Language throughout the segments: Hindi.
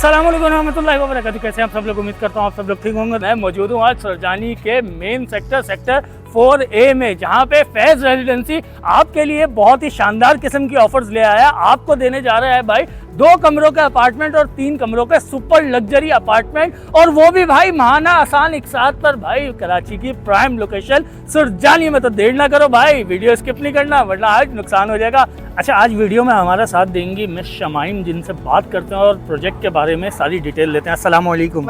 अस्सलाम वालेकुम रहमतुल्लाहि व बरकातुहू। कैसे आप सब लोग, उम्मीद करता हूँ आप सब लोग ठीक होंगे। मैं मौजूद हूँ आज सरजानी के मेन सेक्टर 4A में, जहाँ पे फैज़ रेजिडेंसी आपके लिए बहुत ही शानदार किस्म की ऑफर्स ले आया। आपको देने जा रहा है भाई 2 कमरों का अपार्टमेंट और 3 कमरों के सुपर लग्जरी अपार्टमेंट, और वो भी भाई महाना आसान एक साथ पर भाई कराची की प्राइम लोकेशन सुरजानी में। तो देर ना करो भाई, वीडियो स्किप नहीं करना वरना आज नुकसान हो जाएगा। अच्छा, आज वीडियो में हमारा साथ देंगी मिस शमाइम, जिनसे बात करते हैं और प्रोजेक्ट के बारे में सारी डिटेल लेते हैं। अस्सलाम वालेकुम।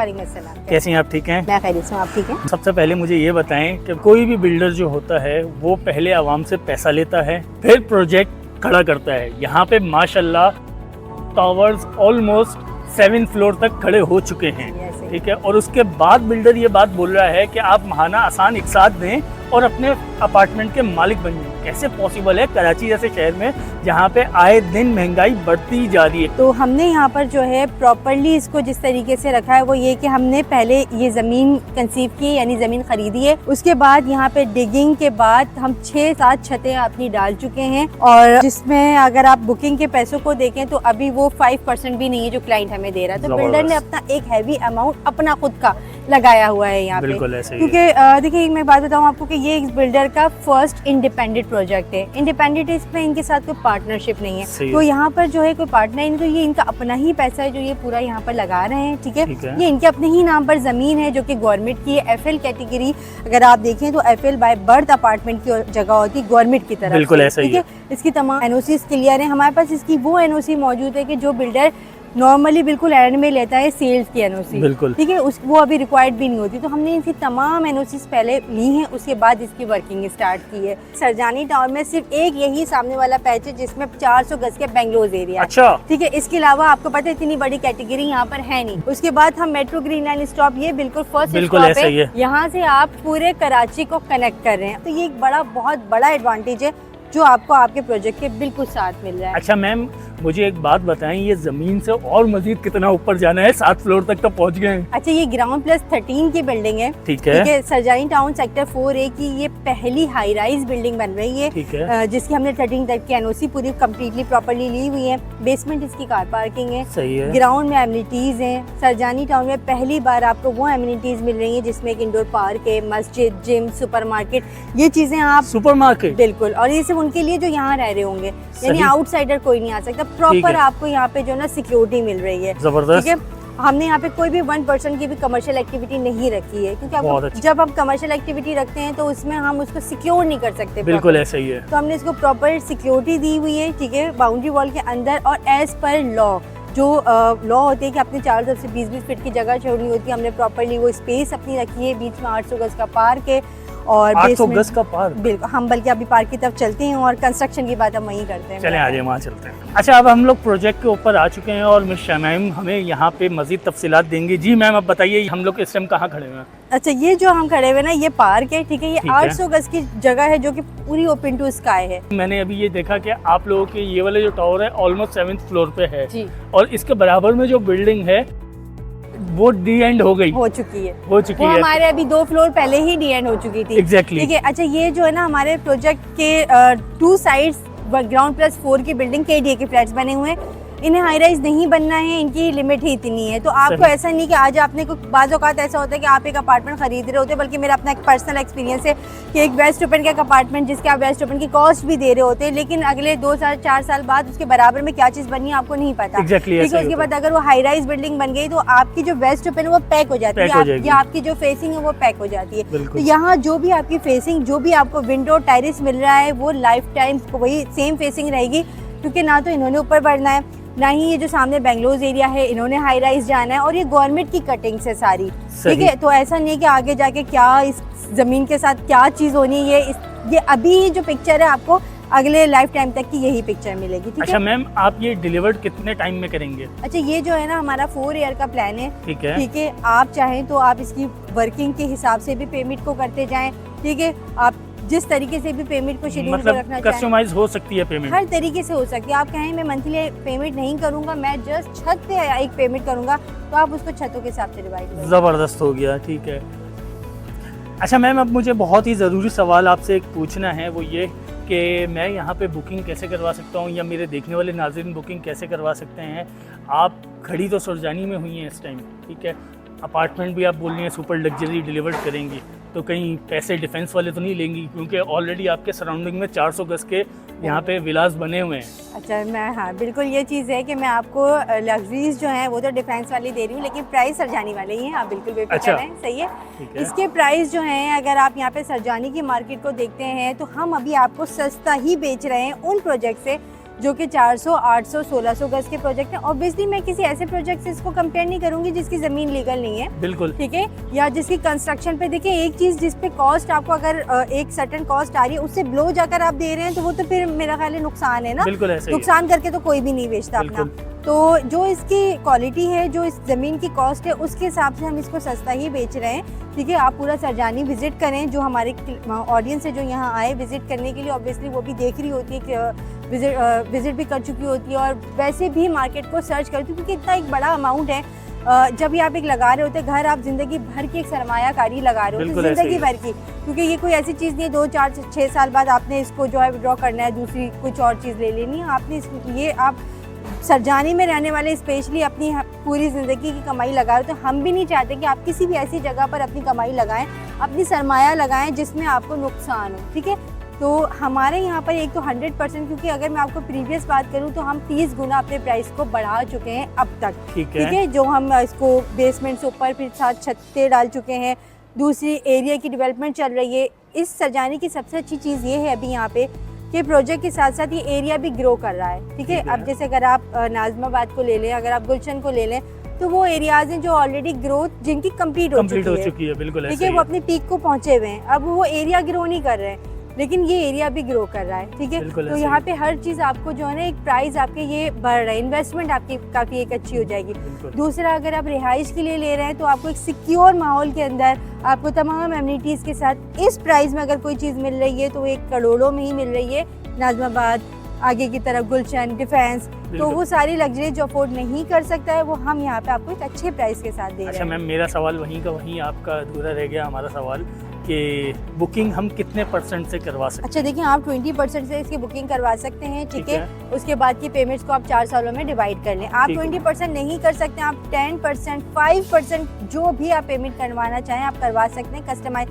कैसी हैं आप? ठीक हैं? मैं खैरियत से हूं, आप ठीक हैं? सबसे पहले मुझे ये बताएं कि कोई भी बिल्डर जो होता है वो पहले आवाम से पैसा लेता है, फिर प्रोजेक्ट खड़ा करता है। यहाँ पे माशाल्लाह टावर्स ऑलमोस्ट 7 फ्लोर तक खड़े हो चुके हैं, ठीक है। और उसके बाद बिल्डर ये बात बोल रहा है कि आप महाना आसान एक साथ दें और अपने अपार्टमेंट के मालिक बन जाएं। कैसे पॉसिबल है कराची जैसे शहर में जहाँ पे आए दिन महंगाई बढ़ती जा रही है? तो हमने यहाँ पर जो है प्रॉपर्ली इसको जिस तरीके से रखा है वो ये कि हमने पहले ये ज़मीन कंसीव की, यानी ज़मीन खरीदी है। उसके बाद यहाँ पे डिगिंग के बाद हम 6-7 छतें अपनी डाल चुके हैं, और जिसमें अगर आप बुकिंग के पैसों को देखें तो अभी वो 5% भी नहीं है जो क्लाइंट हमें दे रहा है। तो बिल्डर ने अपना एक हैवी अमाउंट अपना खुद का लगाया हुआ है यहाँ पे, क्योंकि देखिए मैं बात बताऊँ आपको कि ये इस बिल्डर का फर्स्ट इंडिपेंडेंट प्रोजेक्ट है। इंडिपेंडेंट इसमें इनके साथ कोई पार्टनरशिप नहीं है, तो यहाँ पर जो है कोई पार्टनर नहीं, तो ये इनका अपना ही पैसा है जो ये पूरा यहाँ पर लगा रहे हैं, ठीक है। ये इनके अपने ही नाम पर जमीन है जो कि गवर्नमेंट की है। FL कैटेगरी अगर आप देखें तो FL बाय बर्थ अपार्टमेंट की जगह होती है गवर्नमेंट की तरफ, बिल्कुल ऐसा ही है। इसकी तमाम NOCs क्लियर है हमारे पास। इसकी वो NOC मौजूद है कि जो बिल्डर नॉर्मली बिल्कुल एंड में लेता है सेल्स की NOC, बिल्कुल, ठीक है, वो अभी रिक्वायर्ड भी नहीं होती। तो हमने इनकी तमाम NOCs पहले ली हैं, उसके बाद इसकी वर्किंग स्टार्ट की है। सरजानी टाउन में सिर्फ एक यही सामने वाला पैच है जिसमें 400 गज के बेंगलोर एरिया, अच्छा, ठीक है। इसके अलावा आपको पता है इतनी बड़ी कैटेगरी यहाँ पर है नहीं। उसके बाद हम मेट्रो ग्रीन लाइन स्टॉप, ये बिल्कुल फर्स्ट स्टॉप है, यहाँ से आप पूरे कराची को कनेक्ट कर रहे हैं। तो ये एक बहुत बड़ा एडवांटेज है जो आपको आपके प्रोजेक्ट के बिल्कुल साथ मिल रहा है। अच्छा मैम, मुझे एक बात बताएं, ये जमीन से और मजीद कितना ऊपर जाना है? 7 फ्लोर तक तो पहुंच गए हैं। अच्छा, ये ग्राउंड प्लस 13 की बिल्डिंग है, ठीक है। सरजानी टाउन सेक्टर 4A की ये पहली हाई राइज बिल्डिंग बन रही है, ठीक है, जिसकी हमने 13 तक की NOC पूरी कम्प्लीटली प्रॉपर्ली ली हुई है। बेसमेंट इसकी कार पार्किंग है, सही है। ग्राउंड में एमिनिटीज हैं। सरजानी टाउन में पहली बार आपको वो एमिनिटीज मिल रही है जिसमें एक इंडोर पार्क है, मस्जिद, जिम, सुपरमार्केट, ये चीजें आप सुपरमार्केट, बिल्कुल। और ये सिर्फ उनके लिए जो यहाँ रह रहे होंगे, यानी आउटसाइडर कोई नहीं आ सकता। प्रॉपर आपको यहाँ पे जो ना सिक्योरिटी मिल रही है, जबरदस्त, ठीक है। हमने यहाँ पे कोई भी 1% की भी कमर्शियल एक्टिविटी नहीं रखी है, क्योंकि जब हम कमर्शियल एक्टिविटी रखते हैं तो उसमें हम उसको सिक्योर नहीं कर सकते। बिल्कुल ऐसा ही है। तो हमने इसको प्रॉपर सिक्योरिटी दी हुई है, ठीक है, बाउंड्री वॉल के अंदर। और एज पर लॉ जो लॉ होती है कि अपने चारों तरफ से 20-20 फीट की जगह छोड़नी होती है, हमने प्रॉपर्ली वो स्पेस अपनी रखी है। बीच में 800 गज का पार्क है और 800 गज का पार्क, बिल्कुल। हम बल्कि अभी पार्क की तरफ चलते हैं और कंस्ट्रक्शन की बात हम वहीं करते हैं। चलें आगे वहाँ चलते हैं। अच्छा, अब हम लोग प्रोजेक्ट के ऊपर आ चुके हैं और मिस शमाइम हमें यहाँ पे मजीद तफसीलात देंगी। जी मैम, अब बताइए हम लोग इस टाइम कहाँ खड़े हुए हैं? अच्छा, ये जो हम खड़े हुए ना, ये पार्क है, ठीक है। ये 800 गज की जगह है जो कि पूरी ओपन टू स्काई है। मैंने अभी ये देखा कि आप लोगों के ये वाले जो टावर है ऑलमोस्ट 7th फ्लोर पे है जी, और इसके बराबर में जो बिल्डिंग है वो डी एंड हो चुकी है। वो हमारे अभी 2 फ्लोर पहले ही डी एंड हो चुकी थी, एग्जैक्टली, ठीक है। अच्छा, ये जो है ना हमारे प्रोजेक्ट के 2 साइड्स ग्राउंड प्लस 4 की बिल्डिंग KDA के फ्लैट्स बने हुए हैं। इन्हें हाई राइज नहीं बनना है, इनकी लिमिट ही इतनी है। तो आपको ऐसा नहीं कि आज आपने बाज़ औक़ात ऐसा होता है कि आप एक अपार्टमेंट खरीद रहे होते हैं, बल्कि मेरा अपना एक पर्सनल एक्सपीरियंस है कि एक वेस्ट ओपन का एक अपार्टमेंट जिसके आप वेस्ट ओपन की कॉस्ट भी दे रहे होते हैं, लेकिन अगले 2-4 साल बाद उसके बराबर में क्या चीज़ बननी है आपको नहीं पता, ठीक है। उसके बाद अगर वो हाई राइज बिल्डिंग बन गई तो आपकी जो वेस्ट ओपन है वो पैक हो जाती है, या आपकी जो फेसिंग है वो पैक हो जाती है। तो यहाँ जो भी आपकी फेसिंग, जो भी आपको विंडो टेरेस मिल रहा है वो लाइफ टाइम वही सेम फेसिंग रहेगी, क्योंकि ना तो इन्होंने ऊपर बढ़ना है, ना ही ये जो सामने बेंगलोर एरिया है इन्होंने हाई राइज जाना है, और ये गवर्नमेंट की कटिंग्स है सारी, ठीक है। तो ऐसा नहीं कि आगे जाके क्या इस जमीन के साथ क्या चीज़ होनी है। ये अभी जो पिक्चर है आपको अगले लाइफ टाइम तक की यही पिक्चर मिलेगी, ठीक है। अच्छा मैम, आप ये डिलीवर्ड कितने टाइम में करेंगे? अच्छा, ये जो है ना हमारा 4 ईयर का प्लान है, ठीक है, ठीक है। आप चाहें तो आप इसकी वर्किंग के हिसाब से भी पेमेंट को करते जाएं, ठीक है। आप जिस तरीके से भी पेमेंट को शेड्यूल मतलब रखना कस्टमाइज हो सकती है पेमेंट, हर तरीके से हो सकती है। आप कहें मैं मंथली पेमेंट नहीं करूंगा, मैं जस्ट छत पे एक पेमेंट करूंगा, तो आप उसको छतों के हिसाब से डिवाइड करें। ज़बरदस्त हो गया, ठीक है। अच्छा मैम, अब मुझे बहुत ही ज़रूरी सवाल आपसे एक पूछना है, वो ये कि मैं यहाँ पे बुकिंग कैसे करवा सकता हूँ या मेरे देखने वाले नाज़रीन बुकिंग कैसे करवा सकते हैं। आप खड़ी तो सुरजानी में हुई हैं इस टाइम, ठीक है, अपार्टमेंट भी आप बोल रही हैं सुपर लग्जरी डिलीवर करेंगी, तो कहीं पैसे डिफेंस वाले तो नहीं लेंगी, क्योंकि ऑलरेडी आपके सराउंडिंग में 400 गज के यहाँ पे विलास बने हुए हैं। अच्छा, मैं हाँ बिल्कुल ये चीज़ है कि मैं आपको लग्जरीज जो हैं वो तो डिफेंस वाली दे रही हूँ, लेकिन प्राइस सरजानी वाले ही हैं, आप बिल्कुल बेफिक्र अच्छा। हैं, सही है। इसके प्राइस जो हैं, अगर आप यहाँ पे सरजानी की मार्केट को देखते हैं तो हम अभी आपको सस्ता ही बेच रहे हैं उन प्रोजेक्ट से जो कि 400, 800, 1600 गज के प्रोजेक्ट हैं। ऑब्वियसली मैं किसी ऐसे प्रोजेक्ट से इसको कंपेयर नहीं करूंगी जिसकी ज़मीन लीगल नहीं है, बिल्कुल, ठीक है, या जिसकी कंस्ट्रक्शन पे देखिए एक चीज़ जिस पे कॉस्ट आपको अगर एक सर्टेन कॉस्ट आ रही है उससे ब्लो जाकर आप दे रहे हैं तो वो तो फिर मेरा ख्याल है नुकसान है ना। बिल्कुल ऐसे ही है। नुकसान करके तो कोई भी नहीं बेचता अपना। तो जो इसकी क्वालिटी है, जो इस ज़मीन की कॉस्ट है, उसके हिसाब से हम इसको सस्ता ही बेच रहे हैं, ठीक है। आप पूरा सरजानी विजिट करें, जो हमारे ऑडियंस है जो यहाँ आए विजिट करने के लिए, ऑब्वियसली वो भी देख रही होती है कि विजिट भी कर चुकी होती है और वैसे भी मार्केट को सर्च करती है, क्योंकि इतना एक बड़ा अमाउंट है। जब भी आप एक लगा रहे होते हैं घर, आप जिंदगी भर की एक सरमायाकारी लगा रहे होते हैं, जिंदगी भर की, क्योंकि ये कोई ऐसी चीज़ नहीं है 2, 4, 6 साल बाद आपने इसको जो है विड्रॉ करना है, दूसरी कुछ और चीज़ ले लेनी है आपने। ये आप सरजानी में रहने वाले स्पेशली अपनी पूरी ज़िंदगी की कमाई लगा रहे हो, तो हम भी नहीं चाहते कि आप किसी भी ऐसी जगह पर अपनी कमाई लगाएं, अपनी सरमाया लगाएं जिसमें आपको नुकसान हो, ठीक है। तो हमारे यहाँ पर एक तो 100%, क्योंकि अगर मैं आपको प्रीवियस बात करूँ तो हम 30 गुना अपने प्राइस को बढ़ा चुके हैं अब तक, ठीक है। जो हम इसको बेसमेंट से ऊपर फिर साथ छत्ते डाल चुके हैं, दूसरी एरिया की डेवलपमेंट चल रही है। इस सरजानी की सबसे अच्छी चीज़ ये है अभी यहाँ पे कि प्रोजेक्ट के साथ साथ ये एरिया भी ग्रो कर रहा है, ठीक है। अब जैसे अगर आप नाज़माबाद को ले लें, अगर आप गुलशन को ले लें, तो वो एरियाज हैं जो ऑलरेडी ग्रोथ जिनकी कंप्लीट हो चुकी है, बिल्कुल, ठीक है, वो अपने पीक को पहुँचे हुए हैं। अब वो एरिया ग्रो नहीं कर रहे हैं, लेकिन ये एरिया भी ग्रो कर रहा है, ठीक है। तो यहाँ पे हर चीज़ आपको जो है ना, एक प्राइस आपके ये बढ़ रहा है, इन्वेस्टमेंट आपकी काफ़ी एक अच्छी हो जाएगी। दूसरा, अगर आप रिहाइश के लिए ले रहे हैं तो आपको एक सिक्योर माहौल के अंदर आपको तमाम एमिनिटीज़ के साथ इस प्राइस में अगर कोई चीज़ मिल रही है तो एक करोड़ों में ही मिल रही है। नाज़माबाद, आगे की तरफ गुलशन, डिफेंस, तो वो सारी लग्जरी जो अफोर्ड नहीं कर सकता है वो हम यहाँ पे आपको एक अच्छे प्राइस के साथ दे रहे हैं। अच्छा मैम, मेरा सवाल वहीं का वहीं आपका अधूरा रह गया हमारा सवाल कि बुकिंग हम कितने % से करवा सकते हैं? अच्छा देखिए, आप 20% से इसकी बुकिंग करवा सकते हैं, ठीक है। उसके बाद की पेमेंट्स को आप 4 सालों में डिवाइड कर लें। आप 20% नहीं कर सकते, आप 10%, 5% जो भी आप पेमेंट करवाना चाहें आप करवा सकते हैं। कस्टमाइज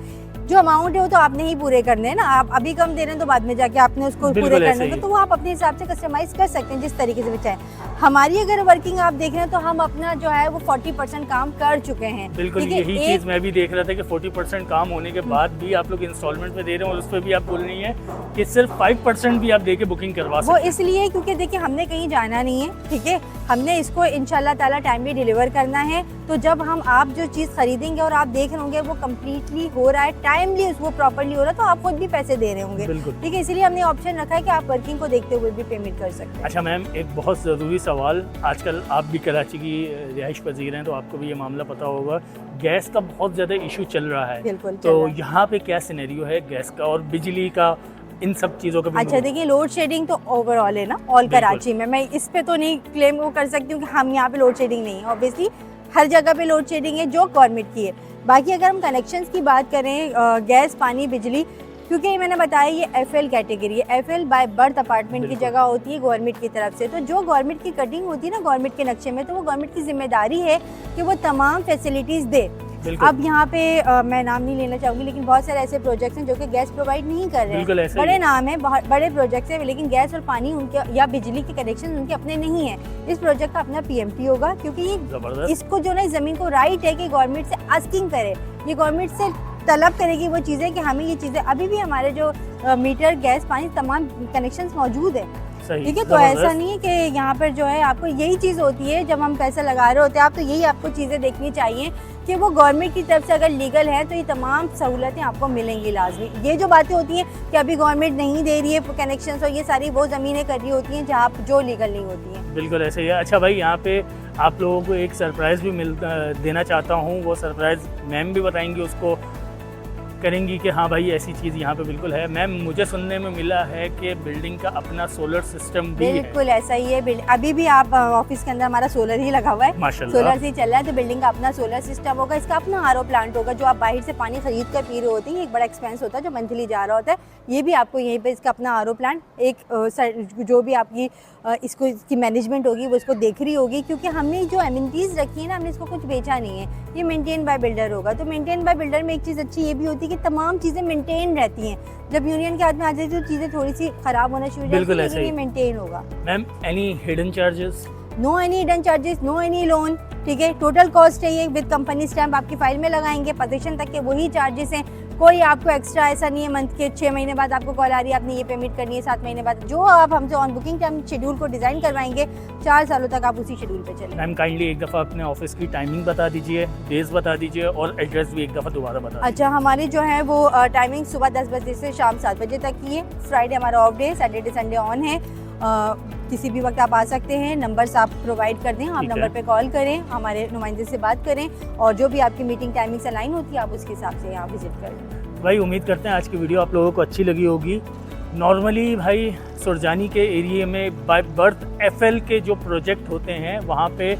जो अमाउंट है वो तो आपने ही पूरे करने हैं ना, आप अभी कम दे रहे हैं तो बाद में जाके आपने उसको पूरे करने हैं, तो वो आप अपने हिसाब से कस्टमाइज कर सकते हैं जिस तरीके से भी चाहें। हमारी अगर वर्किंग आप देख रहे हैं तो हम अपना जो है वो 40% काम कर चुके हैं। बिल्कुल यही चीज़ मैं भी देख रहा था कि 40% काम होने के बाद भी आप लोग इंस्टॉलमेंट में दे रहे हैं, और उस पर भी आप बोल रही हैं कि सिर्फ 5% भी आप दे के बुकिंग करवा सकते हैं। वो इसलिए क्योंकि देखिए हमने कहीं जाना नहीं है, ठीक है, हमने इसको इंशाल्लाह ताला टाइमली डिलीवर करना है। तो जब हम आप जो चीज़ खरीदेंगे और आप देख रहे होंगे वो कम्प्लीटली हो रहा है, टाइमली वो प्रॉपर्ली हो रहा है, तो आप खुद भी पैसे दे रहे होंगे, ठीक है। इसलिए हमने ऑप्शन रखा है कि आप वर्किंग को देखते हुए भी पेमेंट कर सकते हैं। अच्छा मैम, एक बहुत ज़रूरी सवाल, आजकल आप भी कराची की रिहाइश पजीर हैं तो आपको भी ये मामला पता होगा, गैस का बहुत ज़्यादा इशू चल रहा है। बिल्कुल। तो यहाँ पे क्या सिनेरियो है गैस का और बिजली का, इन सब चीज़ों का? अच्छा देखिए, लोड शेडिंग तो ओवरऑल है ना ऑल कराची में, मैं इस पे तो नहीं क्लेम वो कर सकती हूँ कि हम यहाँ पे लोड शेडिंग नहीं है। ऑब्वियसली हर जगह पे लोड शेडिंग है जो गवर्नमेंट की है। बाकी अगर हम कनेक्शंस की बात करें, गैस, पानी, बिजली, क्योंकि मैंने बताया ये FL कैटेगरी है, FL बाय बर्थ अपार्टमेंट की जगह होती है गवर्नमेंट की तरफ से। तो जो गवर्नमेंट की कटिंग होती है ना गवर्नमेंट के नक्शे में, तो वो गवर्नमेंट की जिम्मेदारी है कि वो तमाम फैसिलिटीज़ दे। अब यहाँ पे मैं नाम नहीं लेना चाहूँगी, लेकिन बहुत सारे ऐसे प्रोजेक्ट्स हैं जो कि गैस प्रोवाइड नहीं कर रहे हैं, बड़े नाम है, बहुत बड़े प्रोजेक्ट्स हैं, लेकिन गैस और पानी उनके या बिजली के कनेक्शन उनके अपने नहीं है। इस प्रोजेक्ट का अपना PMT होगा, क्योंकि ये इसको जो ना ज़मीन को राइट है कि गवर्नमेंट से आस्किंग करे, ये गवर्नमेंट से तलब करेगी वो चीज़ें कि हमें ये चीज़ें, अभी भी हमारे जो मीटर, गैस, पानी तमाम कनेक्शंस मौजूद है, ठीक है। तो ऐसा नहीं है कि यहाँ पर जो है आपको यही चीज़ होती है जब हम पैसा लगा रहे होते हैं आप, तो यही आपको चीज़ें देखनी चाहिए कि वो गवर्नमेंट की तरफ से अगर लीगल है तो ये तमाम सहूलतें आपको मिलेंगी लाजमी। ये जो बातें होती हैं कि अभी गवर्नमेंट नहीं दे रही है कनेक्शन, और ये सारी वो ज़मीनें कर रही होती हैं जहाँ जो लीगल नहीं होती हैं। बिल्कुल ऐसे ही है। अच्छा भाई, यहाँ पे आप लोगों को एक सरप्राइज़ भी देना चाहता हूँ, वो सरप्राइज़ मैम भी बताएंगी उसको। करेंगी कि हाँ भाई ऐसी चीज़ यहाँ पे बिल्कुल है। मैम मुझे सुनने में मिला है कि बिल्डिंग का अपना सोलर सिस्टम भी है। बिल्कुल ऐसा ही है। अभी भी आप ऑफिस के अंदर हमारा सोलर ही लगा हुआ है, माशाल्लाह। सोलर से ही चल रहा है। तो बिल्डिंग का अपना सोलर सिस्टम होगा, इसका अपना आरओ प्लांट होगा। जो आप बाहर से पानी खरीद कर पी रहे होते हैं, एक बड़ा एक्सपेंस होता है जो मंथली जा रहा होता है, ये भी आपको यहीं पे इसका अपना आरओ प्लांट एक जो भी आपकी इसकी मैनेजमेंट होगी वो इसको देख रही होगी, क्योंकि हमने जो एमिनिटीज़ रखी है ना, हमने इसको कुछ बेचा नहीं है, ये मेंटेन बाय बिल्डर होगा। तो मेंटेन बाय बिल्डर में एक चीज़ अच्छी ये भी होती है कि तमाम चीज़ें मेंटेन रहती हैं। जब यूनियन के हाथ में आ जाती है तो चीज़ें थोड़ी सी खराब होना शुरू हो जाती है, लेकिन ये मेंटेन होगा। Ma'am any hidden charges? No any hidden charges, no any loan, ठीक है। टोटल कॉस्ट है ये, विद कंपनी स्टैम्प आपकी फाइल में लगाएंगे, पोजीशन तक के वही चार्जेस हैं। कोई आपको एक्स्ट्रा ऐसा नहीं है मंथ के 6 महीने बाद आपको कॉल आ रही है आपने ये पेमेंट करनी है, 7 महीने बाद। जो आप हमसे ऑन बुकिंग टाइम शेड्यूल को डिज़ाइन करवाएंगे, 4 सालों तक आप उसी शेड्यूल पे चलेंगे। मैम काइंडली एक दफ़ा अपने ऑफिस की टाइमिंग बता दीजिए, डेज बता दीजिए और एड्रेस भी एक दफ़ा दोबारा बता दीजिए। अच्छा, हमारी जो है वो टाइमिंग सुबह 10 बजे से शाम 7 बजे तक की है। फ्राइडे हमारा of day, Saturday Sunday on है। किसी भी वक्त आप आ सकते हैं। नंबर्स आप प्रोवाइड कर दें, आप नंबर पे कॉल करें, हमारे नुमाइंदे से बात करें, और जो भी आपकी मीटिंग टाइमिंग से लाइन होती है आप उसके हिसाब से यहाँ विजिट करें। भाई उम्मीद करते हैं आज की वीडियो आप लोगों को अच्छी लगी होगी। नॉर्मली भाई सुरजानी के एरिया में बाय बर्थ एफएल के जो प्रोजेक्ट होते हैं वहाँ पे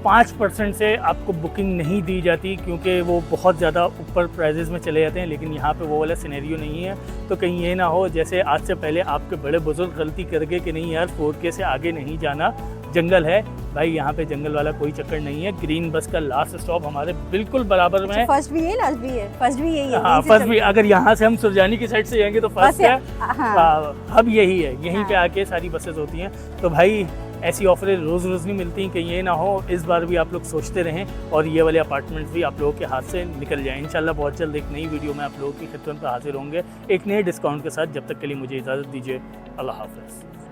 5% से आपको बुकिंग नहीं दी जाती, क्योंकि वो बहुत ज़्यादा ऊपर प्राइजेज़ में चले जाते हैं। लेकिन यहाँ पे वो वाला सिनेरियो नहीं है। तो कहीं ये ना हो जैसे आज से पहले आपके बड़े बुजुर्ग गलती कर गए कि नहीं यार 4K से आगे नहीं जाना, जंगल है। भाई यहाँ पे जंगल वाला कोई चक्कर नहीं है। ग्रीन बस का लास्ट स्टॉप हमारे बिल्कुल बराबर में है। फर्स्ट भी है, लास्ट भी है, फर्स्ट भी यही है। हाँ फर्स्ट भी, अगर यहाँ से हम सुरजानी की साइड से जाएंगे तो फर्स्ट है। हाँ। अब यही है, यहीं पे आके सारी बसेस होती हैं। तो भाई ऐसी ऑफरें रोज़ रोज़ नहीं मिलती, कहीं ये ना हो इस बार भी आप लोग सोचते रहें और ये वाले अपार्टमेंट्स भी आप लोगों के हाथ से निकल जाएं। इंशाल्लाह बहुत जल्द एक नई वीडियो में आप लोगों की खिदमत पर हाजिर होंगे एक नए डिस्काउंट के साथ। जब तक के लिए मुझे इजाज़त दीजिए, अल्लाह हाफ़िज़।